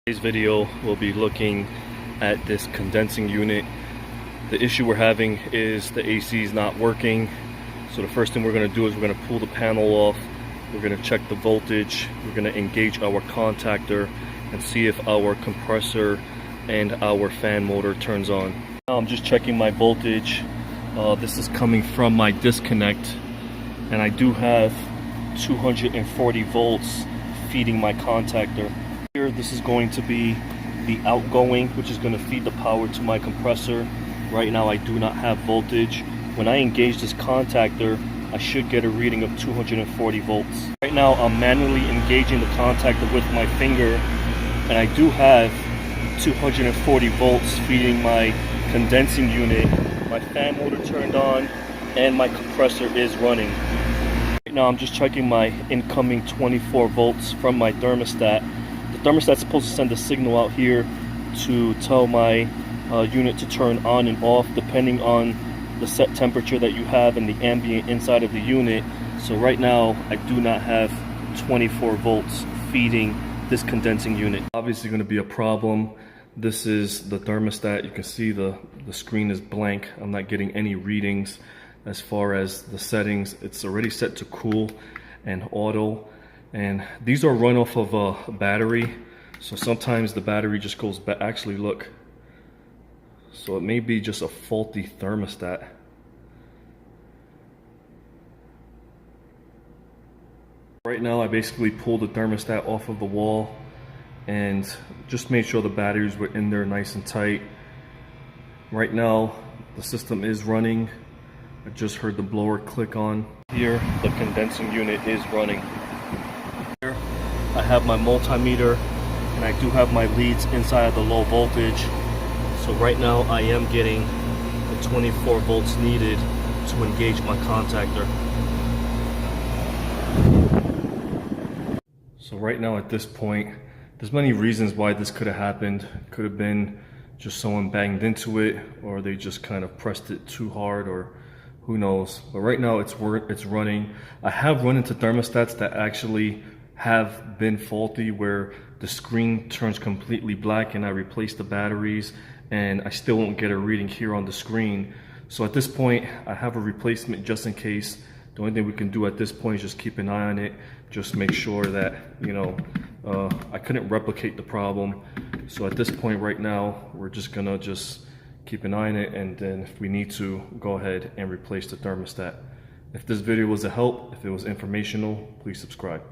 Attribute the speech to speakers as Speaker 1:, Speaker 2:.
Speaker 1: Today's video we'll be looking at this condensing unit. The issue we're having is the AC is not working. So the first thing we're going to do is we're going to pull the panel off. We're going to check the voltage. We're going to engage our contactor and see if our compressor and our fan motor turns on. Now I'm just checking my voltage. This is coming from my disconnect, and I do have 240 volts feeding my contactor. Here, this is going to be the outgoing, which is going to feed the power to my compressor. Right now I do not have voltage. When I engage this contactor, I should get a reading of 240 volts. Right now I'm manually engaging the contactor with my finger, and I do have 240 volts feeding my condensing unit. My fan motor turned on and my compressor is running. Right now I'm just checking my incoming 24 volts from my thermostat. The thermostat's supposed to send a signal out here to tell my unit to turn on and off depending on the set temperature that you have and the ambient inside of the unit. So right now I do not have 24 volts feeding this condensing unit. Obviously going to be a problem. This is the thermostat. You can see the screen is blank. I'm not getting any readings as far as the settings. It's already set to cool and auto, and these are run off of a battery, so sometimes the battery just goes back. Actually, look, so it may be just a faulty thermostat. Right now I basically pulled the thermostat off of the wall and just made sure the batteries were in there nice and tight. Right now the system is running. I just heard the blower click on. Here the condensing unit is running. Here I have my multimeter, and I do have my leads inside of the low voltage. So right now I am getting the 24 volts needed to engage my contactor. So right now at this point, there's many reasons why this could have happened. It could have been just someone banged into it, or they just kind of pressed it too hard, or who knows. But right now it's running. I have run into thermostats that actually have been faulty, where the screen turns completely black and I replace the batteries and I still won't get a reading here on the screen. So at this point I have a replacement just in case. The only thing we can do at this point is just keep an eye on it, just make sure that, you know, I couldn't replicate the problem. So at this point right now, we're just gonna keep an eye on it, and then if we need to, go ahead and replace the thermostat. If this video was a help, if it was informational, please subscribe.